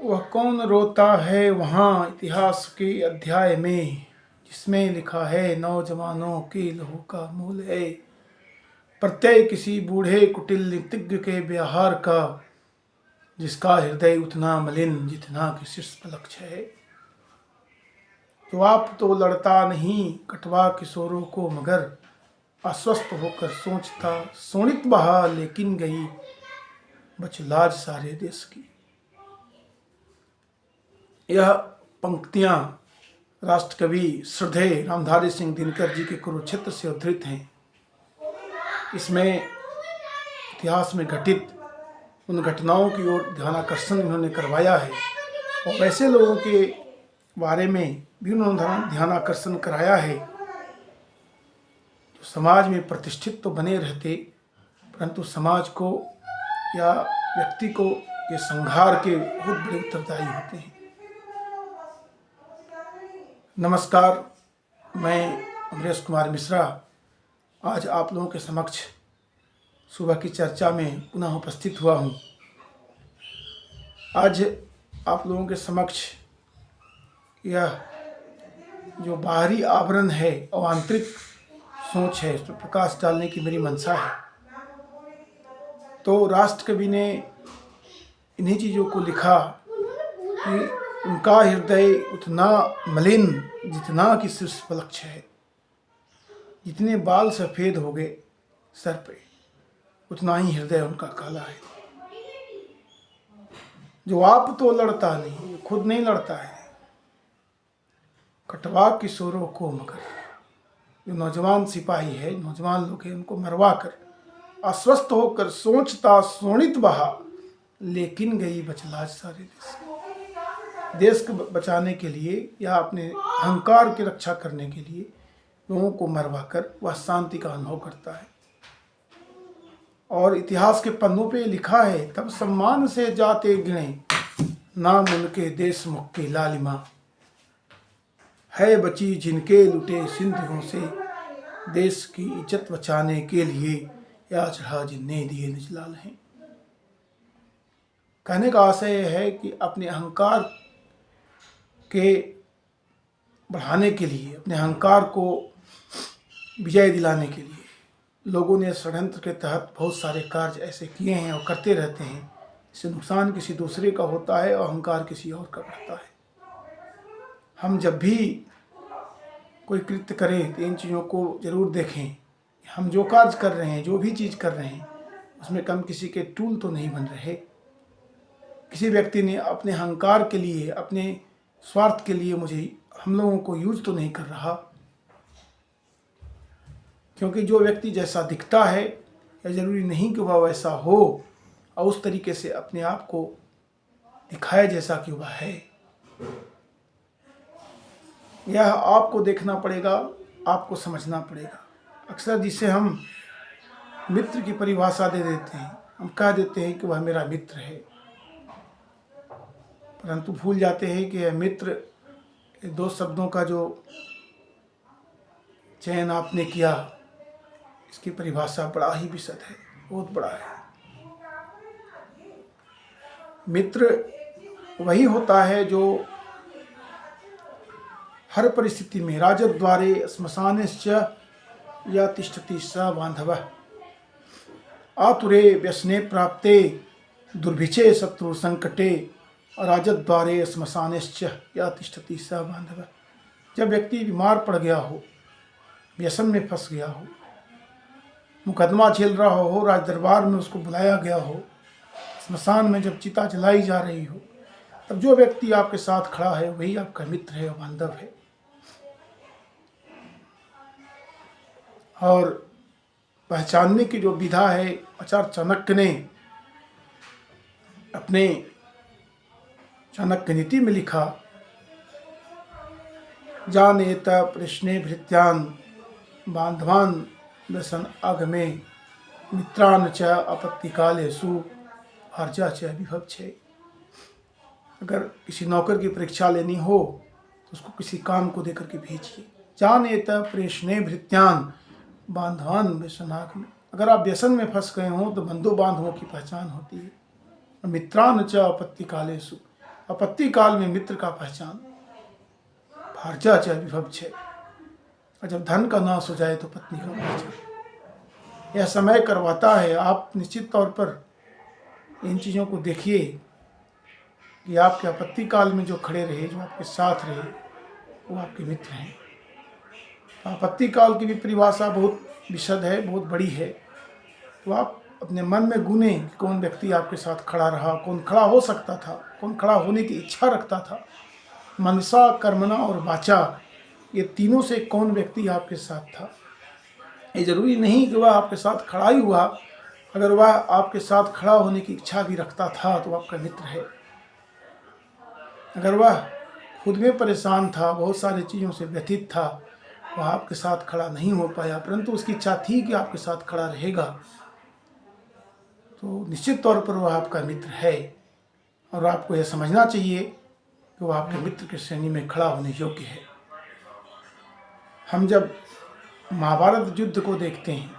वह कौन रोता है वहाँ इतिहास के अध्याय में, जिसमें लिखा है नौजवानों के लहू का मूल है। प्रत्यय किसी बूढ़े कुटिल नीतिज्ञ के व्यवहार का, जिसका हृदय उतना मलिन जितना कि शीर्ष पलक है। तो आप तो लड़ता नहीं कटवा किशोरों को, मगर अस्वस्थ होकर सोचता सोनित बहा, लेकिन गई बच लाज सारे देश की। यह पंक्तियां राष्ट्रकवि श्रद्धेय रामधारी सिंह दिनकर जी के कुरुक्षेत्र से उद्धृत हैं। इसमें इतिहास में घटित उन घटनाओं की ओर ध्यानाकर्षण इन्होंने करवाया है, और वैसे लोगों के बारे में भी उन्होंने ध्यानाकर्षण कराया है तो समाज में प्रतिष्ठित तो बने रहते, परंतु समाज को या व्यक्ति को ये संहार के बहुत बड़े उत्तरदायी होते हैं। नमस्कार, मैं अमरेश कुमार मिश्रा आज आप लोगों के समक्ष सुबह की चर्चा में पुनः उपस्थित हुआ हूँ। आज आप लोगों के समक्ष यह जो बाहरी आवरण है और आंतरिक सोच है, इस पर प्रकाश डालने की मेरी मंशा है। तो राष्ट्रकवि ने इन्हीं चीज़ों को लिखा कि उनका हृदय उतना मलिन जितना कि शीर्ष पलक है। जितने बाल सफ़ेद हो गए सर पे, उतना ही हृदय उनका काला है। जो आप तो लड़ता नहीं, खुद नहीं लड़ता है, कटवा किशोरों को मगर, जो नौजवान सिपाही है, नौजवान लोग हैं, उनको मरवा कर अस्वस्थ होकर सोचता सोनित बहा, लेकिन गई बच लाज सारे देश को बचाने के लिए या अपने अहंकार की रक्षा करने के लिए लोगों को मरवा कर वह शांति का अनुभव करता है। और इतिहास के पन्नों पे लिखा है, तब सम्मान से जाते गिने नाम उनके देश मुख की लालिमा, है बची जिनके लुटे सिंधुओं से देश की इज्जत बचाने के लिए, या चढ़ा जिनने दिए निजलाल हैं। कहने का आशय है कि अपने अहंकार के बढ़ाने के लिए, अपने अहंकार को विजय दिलाने के लिए लोगों ने षड्यंत्र के तहत बहुत सारे कार्य ऐसे किए हैं और करते रहते हैं, इससे नुकसान किसी दूसरे का होता है और अहंकार किसी और का बढ़ता है। हम जब भी कोई कृत्य करें तो इन चीज़ों को जरूर देखें। हम जो कार्य कर रहे हैं, जो भी चीज़ कर रहे हैं, उसमें कम किसी के टूल तो नहीं बन रहे। किसी व्यक्ति ने अपने अहंकार के लिए, अपने स्वार्थ के लिए हम लोगों को यूज तो नहीं कर रहा। क्योंकि जो व्यक्ति जैसा दिखता है, या जरूरी नहीं कि वह वैसा हो, और उस तरीके से अपने आप को दिखाए जैसा कि वह है, यह आपको देखना पड़ेगा, आपको समझना पड़ेगा। अक्सर जिसे हम मित्र की परिभाषा दे देते हैं, हम कह देते हैं कि वह मेरा मित्र है, परंतु भूल जाते हैं कि यह मित्र, दो शब्दों का जो चयन आपने किया, इसकी परिभाषा बड़ा ही विशद है, बहुत बड़ा है। मित्र वही होता है जो हर परिस्थिति में राजद्वारे श्मशानेश्च या तिष्ठति स बांधवः, आतुरे व्यसने प्राप्ते दुर्भिक्षे शत्रु संकटे, राजद्वारे श्मशानेश्च या तिष्ठति स बांधवः। जब व्यक्ति बीमार पड़ गया हो, व्यसन में फंस गया हो, मुकदमा झेल रहा हो, राज दरबार में उसको बुलाया गया हो, स्मशान में जब चिता जलाई जा रही हो, तब जो व्यक्ति आपके साथ खड़ा है वही आपका मित्र है और बांधव है। और पहचानने की जो विधा है, आचार्य चाणक्य ने अपने चाणक्य नीति में लिखा, जानेत प्रश्ने भृत्यान बांधवान व्यसन आगमे, मित्रान च आपत्ति कालेषु हर्जा च विभक्षे। अगर किसी नौकर की परीक्षा लेनी हो तो उसको किसी काम को देकर के भेजिए। जानेत प्रश्ने भृत्यान बांधवान व्यसनागमे, अगर आप व्यसन में फंस गए हो तो बंधु बांधवों की पहचान होती है। मित्रान च आपत्ति कालेषु, आपत्ति काल में मित्र का पहचान, भारजा च विभव छे, और जब धन का नाश हो जाए तो पत्नी का पहचान। यह समय करवाता है। आप निश्चित तौर पर इन चीज़ों को देखिए कि आपके आपत्ति काल में जो खड़े रहे, जो आपके साथ रहे, वो आपके मित्र हैं। आपत्ति काल की भी परिभाषा बहुत विशद है, बहुत बड़ी है। तो आप अपने मन में गुने कि कौन व्यक्ति आपके साथ खड़ा रहा, कौन खड़ा हो सकता था, कौन खड़ा होने की इच्छा रखता था। मनसा, कर्मणा और वाचा, ये तीनों से कौन व्यक्ति आपके साथ था। ये जरूरी नहीं कि वह आपके साथ खड़ा ही हुआ, अगर वह आपके साथ खड़ा होने की इच्छा भी रखता था तो आपका मित्र है। अगर वह खुद में परेशान था, बहुत सारी चीज़ों से व्यथित था, वह आपके साथ खड़ा नहीं हो पाया, परंतु उसकी इच्छा थी कि आपके साथ खड़ा रहेगा, तो निश्चित तौर पर वह आपका मित्र है। और आपको यह समझना चाहिए कि वह आपके मित्र की श्रेणी में खड़ा होने योग्य है। हम जब महाभारत युद्ध को देखते हैं,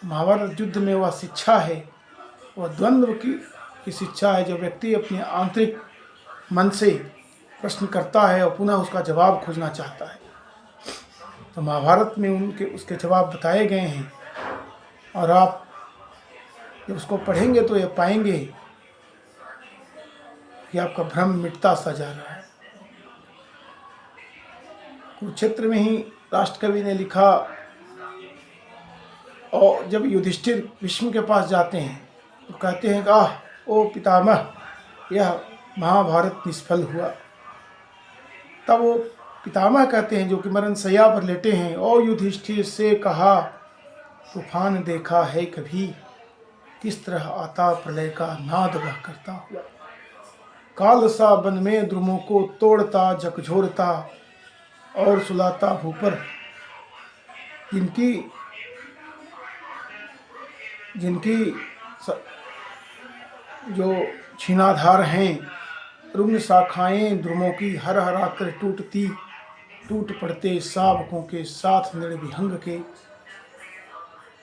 महाभारत युद्ध में वह शिक्षा है, वह द्वंद्व की शिक्षा है। जब व्यक्ति अपने आंतरिक मन से प्रश्न करता है और पुनः उसका जवाब खोजना चाहता है, तो महाभारत में उसके जवाब बताए गए हैं। और आप जब उसको पढ़ेंगे तो ये पाएंगे कि आपका भ्रम मिटता सा जा रहा है। कुरुक्षेत्र में ही राष्ट्रकवि ने लिखा, और जब युधिष्ठिर भीष्म के पास जाते हैं तो कहते हैं कि आह ओ पितामह, यह महाभारत निष्फल हुआ। तब वो पितामह कहते हैं, जो कि मरण शैया पर लेटे हैं, ओ युधिष्ठिर से कहा, तूफान देखा है कभी, किस तरह आता प्रलय का नाद वह करता हुआ। काल सा वन में द्रुमों को तोड़ता, झकझोरता और सुलाता भूपर। जिनकी जो छीनाधार हैं, रुग्ण शाखाएं द्रुमों की हर हरा कर टूटती, टूट पड़ते शावकों के साथ निर्विहंग के।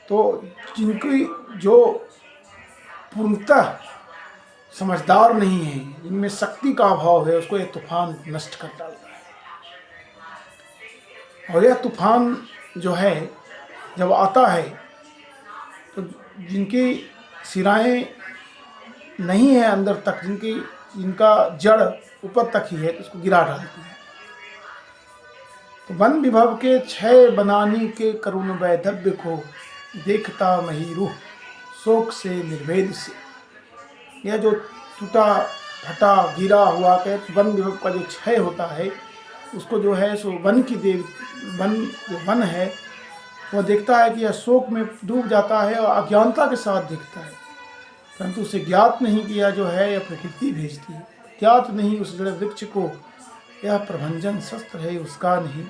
तो जिनकी जो पूर्णतः समझदार नहीं है, जिनमें शक्ति का अभाव है, उसको यह तूफान नष्ट कर डालता है। और यह तूफान जो है जब आता है तो जिनकी सिराएं नहीं है अंदर तक, जिनका जड़ ऊपर तक ही है, तो उसको गिरा डालती है। तो वन विभव के क्षय बनानी के करुण वैधव्य को देखता महीरू शोक से निर्वेद से। यह जो टूटा फटा गिरा हुआ के वन विभव का जो क्षय होता है, उसको जो है सो वन की वन है वह देखता है कि यह शोक में डूब जाता है और अज्ञानता के साथ देखता है। परंतु उसे ज्ञात नहीं किया जो है यह प्रकृति भेजती है। ज्ञात नहीं उस जड़ वृक्ष को, यह प्रभंजन शस्त्र है उसका नहीं।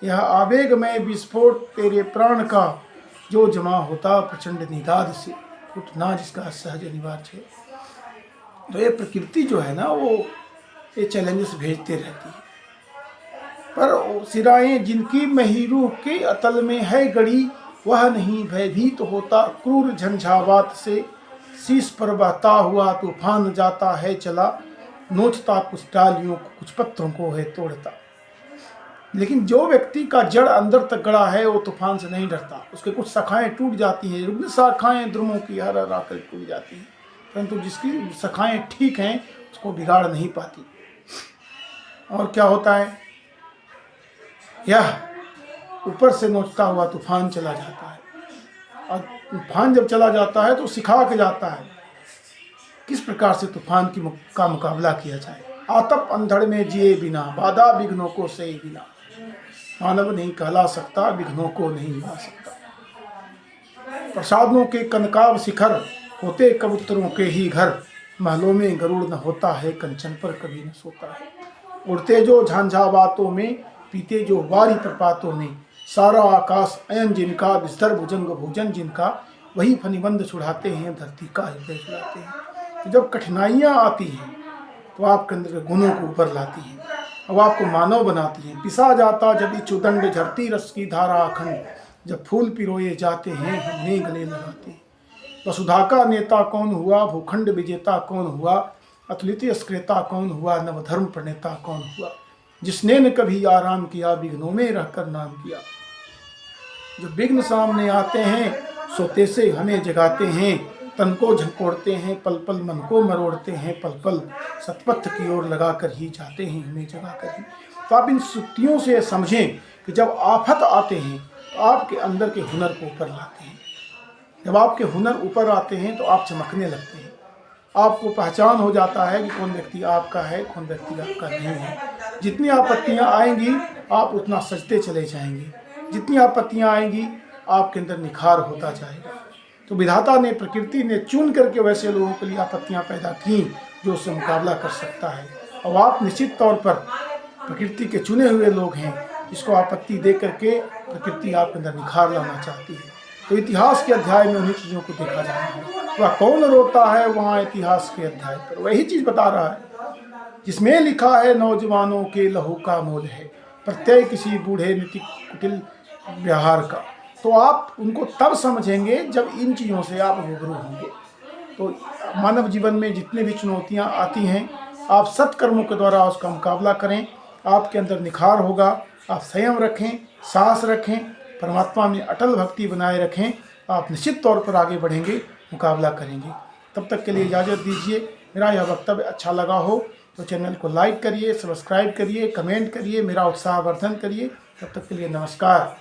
यह आवेग में विस्फोट तेरे प्राण का, जो जमा होता प्रचंड निदाद से, उठना जिसका सहज अनिवार्य है। तो ये प्रकृति जो है ना, वो ये चैलेंजेस भेजते रहती है। पर सिराएं जिनकी महीरू के अतल में है गड़ी, वह नहीं भयभीत होता क्रूर झंझावात से। शीश पर बहता हुआ तूफान जाता है चला, नोचता कुछ डालियों को, कुछ पत्थरों को है तोड़ता। लेकिन जो व्यक्ति का जड़ अंदर तक गड़ा है, वो तूफान से नहीं डरता। उसके कुछ शाखाएं टूट जाती हैं, रुग्ण शाखाएं द्रुमों की हर हर आकर टूट जाती हैं, परंतु जिसकी शाखाएं ठीक हैं उसको बिगाड़ नहीं पाती। और क्या होता है, यह ऊपर से नोचता हुआ तूफान चला जाता है। और तूफान जब चला जाता है तो सिखा के जाता है किस प्रकार से तूफान का मुकाबला किया जाए। आतप अंधड़ में जिए बिना, बाधा विघ्नों को सही बिना। मानव नहीं कहला सकता, विघ्नों को नहीं ला सकता। प्रसादों के कनकाव शिखर, होते कबूतरों के ही घर। महलों में गरुड़ न होता है, कंचन पर कभी न सोता है। उड़ते जो झांझावातों में, पीते जो वारी प्रपातों में। सारा आकाश अयन जिनका, विस्तर भुजंग भोजन जिनका। वही फनिबंध छुड़ाते हैं, धरती का हृदय छुड़ाते हैं। तो जब कठिनाइयाँ आती हैं तो आपके अंदर के गुणों को ऊपर लाती हैं, अब आपको मानव बनाती हैं। पिसा जाता जब इचुदंड, झरती रस की धारा अखंड। जब फूल पिरोए जाते हैं, हमने गले लगाते हैं। वसुधा का नेता कौन हुआ, भूखंड विजेता कौन हुआ। अतुलित स्क्रेता कौन हुआ, नवधर्म प्रणेता कौन हुआ, जिसने न कभी आराम किया, विघ्नों में रहकर नाम किया। जो विघ्न सामने आते हैं सोते से हमें जगाते हैं, तन को झंकोड़ते हैं, पल पल मन को मरोड़ते हैं, पल पल सतपथ की ओर लगा कर ही जाते हैं हमें जगा कर ही। तो आप इन सुक्तियों से समझें कि जब आफत आते हैं तो आपके अंदर के हुनर को ऊपर लाते हैं। जब आपके हुनर ऊपर आते हैं तो आप चमकने लगते हैं, आपको पहचान हो जाता है कि कौन व्यक्ति आपका है, कौन व्यक्ति आपका नहीं है। जितनी आपत्तियां आएंगी आप उतना सजते चले जाएंगे, जितनी आपत्तियां आएंगी आपके अंदर निखार होता जाएगा। तो विधाता ने, प्रकृति ने चुन करके वैसे लोगों के लिए आपत्तियां पैदा की जो उससे मुकाबला कर सकता है। और आप निश्चित तौर पर प्रकृति के चुने हुए लोग हैं जिसको आपत्ति दे करके प्रकृति आपके अंदर निखार लाना चाहती है। तो इतिहास के अध्याय में उन्हीं चीज़ों को देखा जाना है। वह कौन रोता है वहाँ इतिहास के अध्याय पर वही चीज़ बता रहा है जिसमें लिखा है नौजवानों के लहू का मोल है, प्रत्यय किसी बूढ़े नीति कुटिल व्यवहार का। तो आप उनको तब समझेंगे जब इन चीज़ों से आप रूबरू होंगे। तो मानव जीवन में जितने भी चुनौतियाँ आती हैं आप सत्कर्मों के द्वारा उसका मुकाबला करें, आपके अंदर निखार होगा। आप संयम रखें, साहस रखें, परमात्मा में अटल भक्ति बनाए रखें, आप निश्चित तौर पर आगे बढ़ेंगे, मुकाबला करेंगे। तब तक के लिए इजाज़त दीजिए। मेरा यह वक्तव्य अच्छा लगा हो तो चैनल को लाइक करिए, सब्सक्राइब करिए, कमेंट करिए, मेरा उत्साहवर्धन करिए। तब तक के लिए नमस्कार।